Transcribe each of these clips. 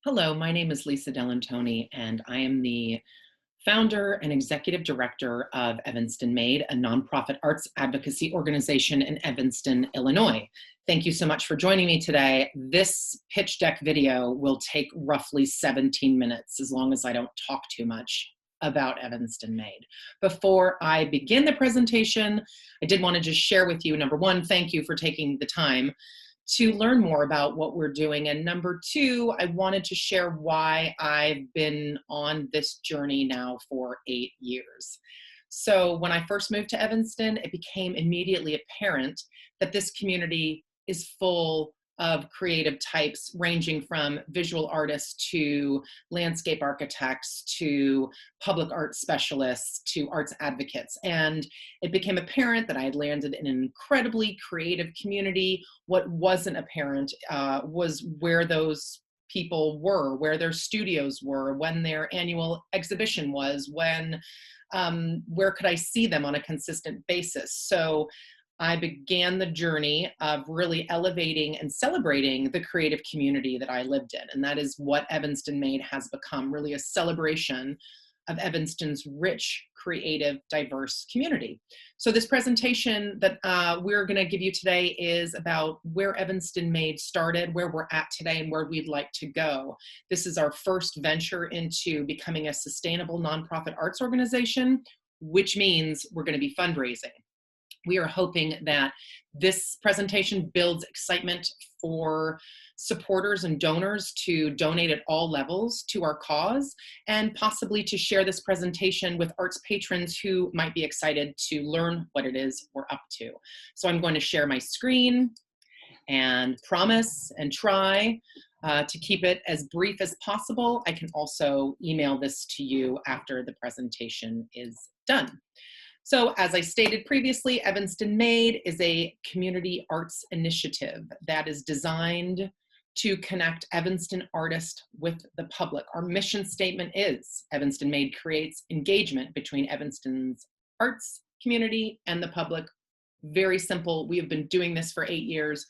Hello, my name is Lisa Degliantoni, and I am the founder and executive director of Evanston Made, a nonprofit arts advocacy organization in Evanston, Illinois. Thank you so much for joining me today. This pitch deck video will take roughly 17 minutes, as long as I don't talk too much about Evanston Made. Before I begin the presentation, I did want to just share with you, number one, thank you for taking the time to learn more about what we're doing. And number two, I wanted to share why I've been on this journey now for 8 years. So when I first moved to Evanston, it became immediately apparent that this community is full of creative types ranging from visual artists to landscape architects to public art specialists to arts advocates. And it became apparent that I had landed in an incredibly creative community. What wasn't apparent was where those people were, where their studios were, when their annual exhibition was, where could I see them on a consistent basis. So I began the journey of really elevating and celebrating the creative community that I lived in. And that is what Evanston Made has become, really a celebration of Evanston's rich, creative, diverse community. So this presentation that we're gonna give you today is about where Evanston Made started, where we're at today, and where we'd like to go. This is our first venture into becoming a sustainable nonprofit arts organization, which means we're gonna be fundraising. We are hoping that this presentation builds excitement for supporters and donors to donate at all levels to our cause, and possibly to share this presentation with arts patrons who might be excited to learn what it is we're up to. So I'm going to share my screen and promise and try to keep it as brief as possible. I can also email this to you after the presentation is done. So as I stated previously, Evanston Made is a community arts initiative that is designed to connect Evanston artists with the public. Our mission statement is Evanston Made creates engagement between Evanston's arts community and the public. Very simple. We have been doing this for 8 years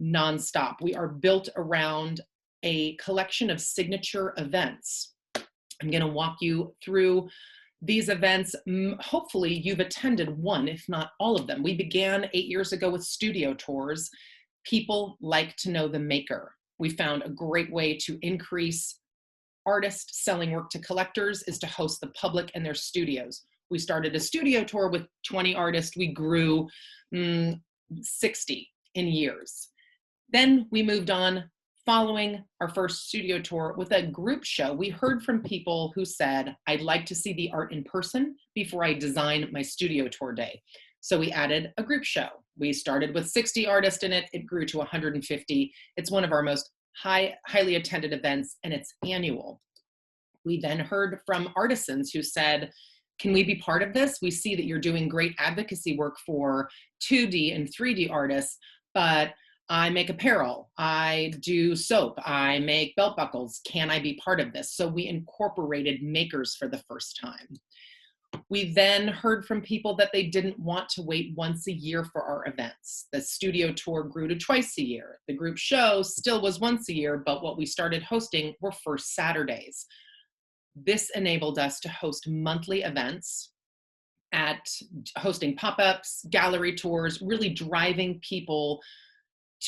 nonstop. We are built around a collection of signature events. I'm going to walk you through these events. Hopefully you've attended one, if not all of them. We began 8 years ago with studio tours. People like to know the maker. We found a great way to increase artists selling work to collectors is to host the public in their studios. We started a studio tour with 20 artists. We grew 60 in years. Then we moved on following our first studio tour with a group show. We heard from people who said, I'd like to see the art in person before I design my studio tour day. So we added a group show. We started with 60 artists in it. It grew to 150. It's one of our most highly attended events, and it's annual. We then heard from artisans who said, can we be part of this? We see that you're doing great advocacy work for 2D and 3D artists, but I make apparel, I do soap, I make belt buckles. Can I be part of this? So we incorporated makers for the first time. We then heard from people that they didn't want to wait once a year for our events. The studio tour grew to twice a year. The group show still was once a year, but what we started hosting were first Saturdays. This enabled us to host monthly events, at hosting pop-ups, gallery tours, really driving people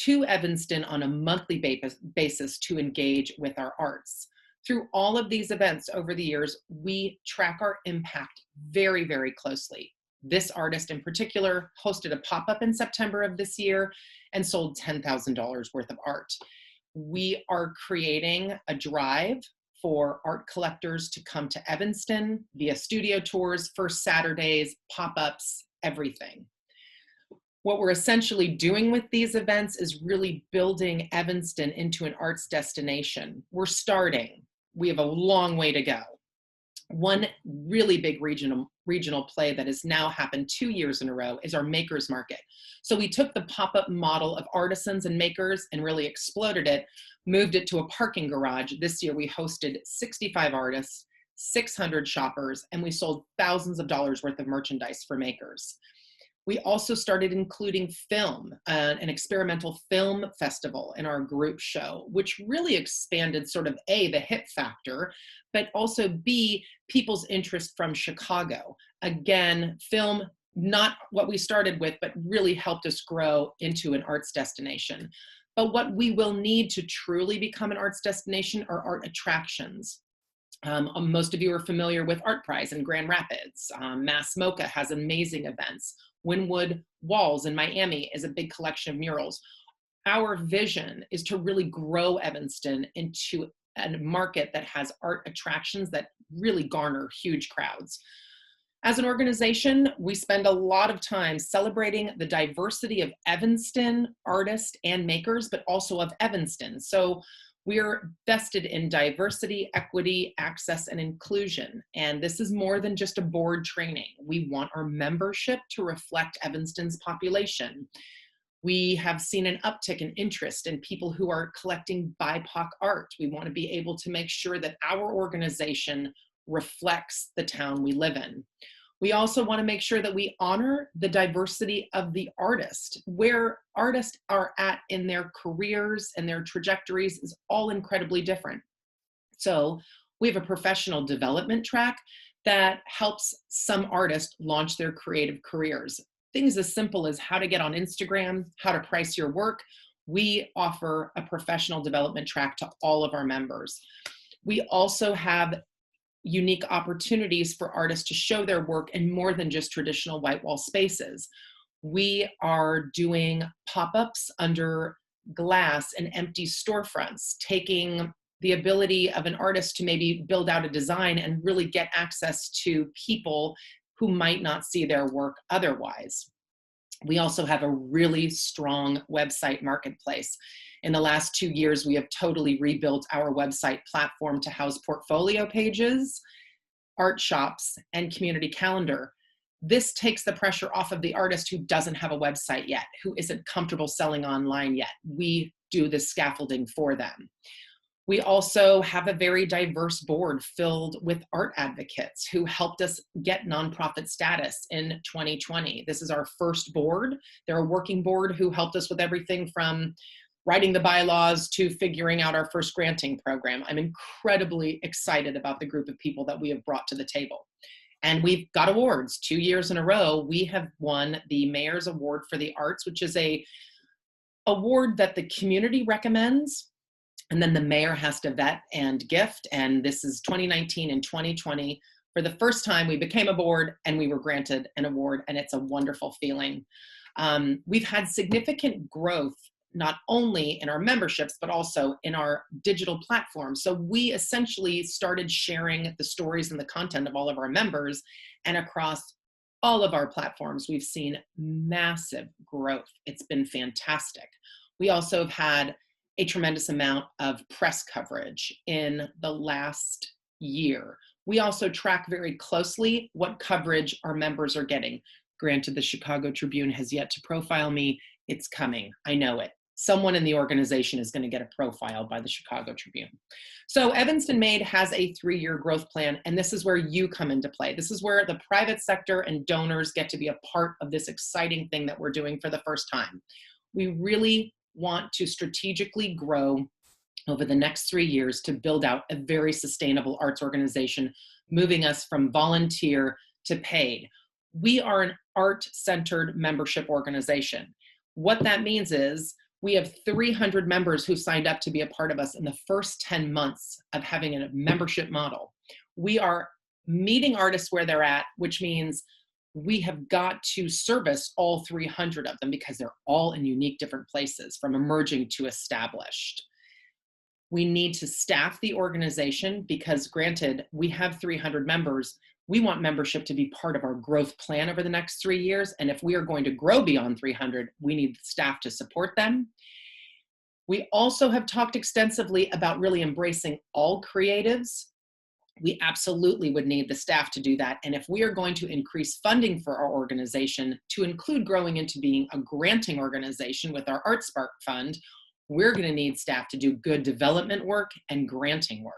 to Evanston on a monthly basis to engage with our arts. Through all of these events over the years, we track our impact very, very closely. This artist in particular hosted a pop-up in September of this year and sold $10,000 worth of art. We are creating a drive for art collectors to come to Evanston via studio tours, first Saturdays, pop-ups, everything. What we're essentially doing with these events is really building Evanston into an arts destination. We're starting. We have a long way to go. One really big regional play that has now happened 2 years in a row is our Makers Market. So we took the pop-up model of artisans and makers and really exploded it, moved it to a parking garage. This year we hosted 65 artists, 600 shoppers, and we sold thousands of dollars worth of merchandise for makers. We also started including film, an experimental film festival in our group show, which really expanded sort of A, the hip factor, but also B, people's interest from Chicago. Again, film, not what we started with, but really helped us grow into an arts destination. But what we will need to truly become an arts destination are art attractions. Most of you are familiar with Art Prize in Grand Rapids. Mass MoCA has amazing events. Wynwood Walls in Miami is a big collection of murals. Our vision is to really grow Evanston into a market that has art attractions that really garner huge crowds. As an organization, we spend a lot of time celebrating the diversity of Evanston artists and makers, but also of Evanston. So we're vested in diversity, equity, access, and inclusion. And this is more than just a board training. We want our membership to reflect Evanston's population. We have seen an uptick in interest in people who are collecting BIPOC art. We want to be able to make sure that our organization reflects the town we live in. We also want to make sure that we honor the diversity of the artist. Where artists are at in their careers and their trajectories is all incredibly different. So we have a professional development track that helps some artists launch their creative careers. Things as simple as how to get on Instagram, how to price your work. We offer a professional development track to all of our members. We also have unique opportunities for artists to show their work in more than just traditional white wall spaces. We are doing pop-ups under glass and empty storefronts, taking the ability of an artist to maybe build out a design and really get access to people who might not see their work otherwise. We also have a really strong website marketplace. In the last 2 years, we have totally rebuilt our website platform to house portfolio pages, art shops, and community calendar. This takes the pressure off of the artist who doesn't have a website yet, who isn't comfortable selling online yet. We do the scaffolding for them. We also have a very diverse board filled with art advocates who helped us get nonprofit status in 2020. This is our first board. They're a working board who helped us with everything from writing the bylaws to figuring out our first granting program. I'm incredibly excited about the group of people that we have brought to the table. And we've got awards 2 years in a row. We have won the Mayor's Award for the Arts, which is a award that the community recommends, and then the mayor has to vet and gift. And this is 2019 and 2020. For the first time, we became a board and we were granted an award, and it's a wonderful feeling. We've had significant growth not only in our memberships, but also in our digital platform. So we essentially started sharing the stories and the content of all of our members, and across all of our platforms, we've seen massive growth. It's been fantastic. We also have had a tremendous amount of press coverage in the last year. We also track very closely what coverage our members are getting. Granted, the Chicago Tribune has yet to profile me. It's coming. I know it. Someone in the organization is going to get a profile by the Chicago Tribune. So Evanston Made has a 3-year growth plan, and this is where you come into play. This is where the private sector and donors get to be a part of this exciting thing that we're doing for the first time. We really want to strategically grow over the next 3 years to build out a very sustainable arts organization, moving us from volunteer to paid. We are an art-centered membership organization. What that means is we have 300 members who signed up to be a part of us in the first 10 months of having a membership model. We are meeting artists where they're at, which means we have got to service all 300 of them because they're all in unique different places, from emerging to established. We need to staff the organization because, granted, we have 300 members. We want membership to be part of our growth plan over the next 3 years. And if we are going to grow beyond 300, we need staff to support them. We also have talked extensively about really embracing all creatives. We absolutely would need the staff to do that. And if we are going to increase funding for our organization to include growing into being a granting organization with our ArtSpark Fund, we're going to need staff to do good development work and granting work.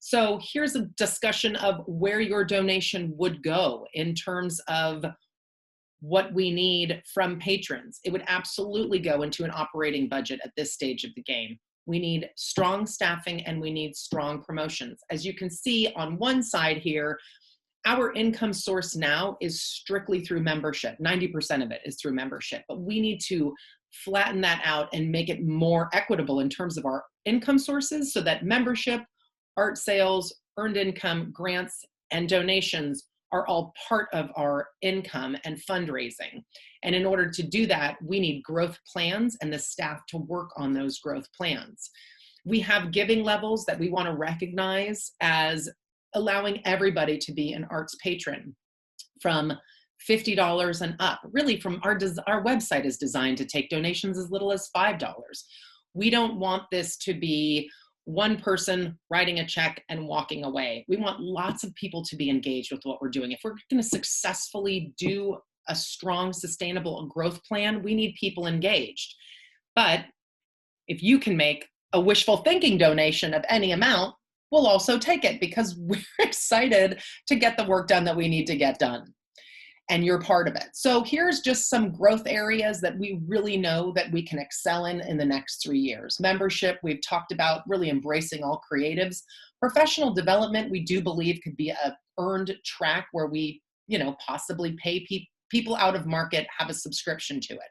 So here's a discussion of where your donation would go in terms of what we need from patrons. It would absolutely go into an operating budget at this stage of the game. We need strong staffing and we need strong promotions. As you can see on one side here, our income source now is strictly through membership. 90% of it is through membership, but we need to flatten that out and make it more equitable in terms of our income sources so that membership, art sales, earned income, grants, and donations are all part of our income and fundraising. And in order to do that, we need growth plans and the staff to work on those growth plans. We have giving levels that we want to recognize as allowing everybody to be an arts patron, from $50 and up. Really, from our website is designed to take donations as little as $5. We don't want this to be one person writing a check and walking away. We want lots of people to be engaged with what we're doing. If we're going to successfully do a strong, sustainable growth plan, we need people engaged. But if you can make a wishful thinking donation of any amount, we'll also take it because we're excited to get the work done that we need to get done. And you're part of it. So here's just some growth areas that we really know that we can excel in the next 3 years. Membership, we've talked about really embracing all creatives. Professional development, we do believe could be a earned track where we, possibly pay people out of market, have a subscription to it.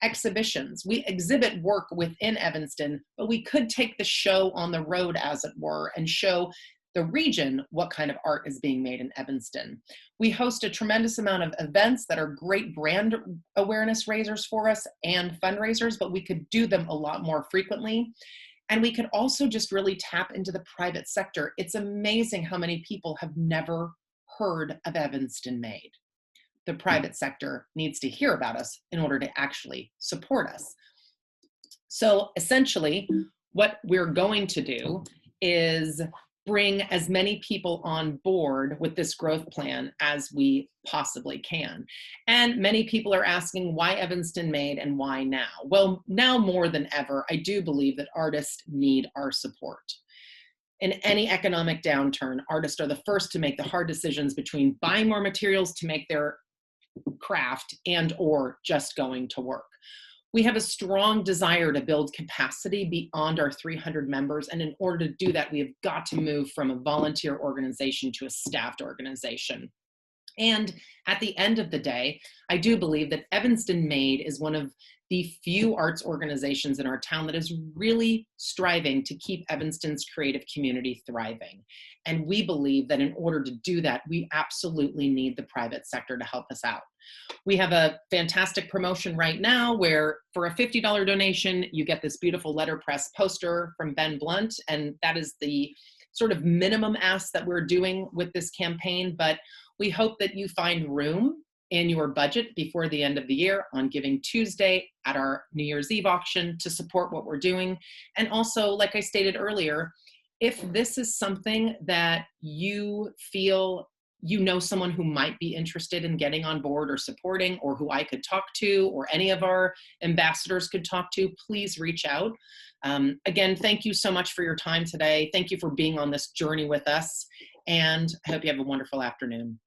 Exhibitions, we exhibit work within Evanston, but we could take the show on the road, as it were, and show the region what kind of art is being made in Evanston. We host a tremendous amount of events that are great brand awareness raisers for us and fundraisers, but we could do them a lot more frequently. And we could also just really tap into the private sector. It's amazing how many people have never heard of Evanston Made. The private sector needs to hear about us in order to actually support us. So essentially, what we're going to do is bring as many people on board with this growth plan as we possibly can. And many people are asking, why Evanston Made and why now? Well, now more than ever, I do believe that artists need our support. In any economic downturn, artists are the first to make the hard decisions between buying more materials to make their craft and or just going to work. We have a strong desire to build capacity beyond our 300 members. And in order to do that, we have got to move from a volunteer organization to a staffed organization. And at the end of the day, I do believe that Evanston Made is one of the few arts organizations in our town that is really striving to keep Evanston's creative community thriving. And we believe that in order to do that, we absolutely need the private sector to help us out. We have a fantastic promotion right now where for a $50 donation, you get this beautiful letterpress poster from Ben Blount. And that is the sort of minimum ask that we're doing with this campaign. But we hope that you find room in your budget before the end of the year on Giving Tuesday at our New Year's Eve auction to support what we're doing. And also, like I stated earlier, if this is something that you feel someone who might be interested in getting on board or supporting, or who I could talk to, or any of our ambassadors could talk to, please reach out. Again, thank you so much for your time today. Thank you for being on this journey with us, and I hope you have a wonderful afternoon.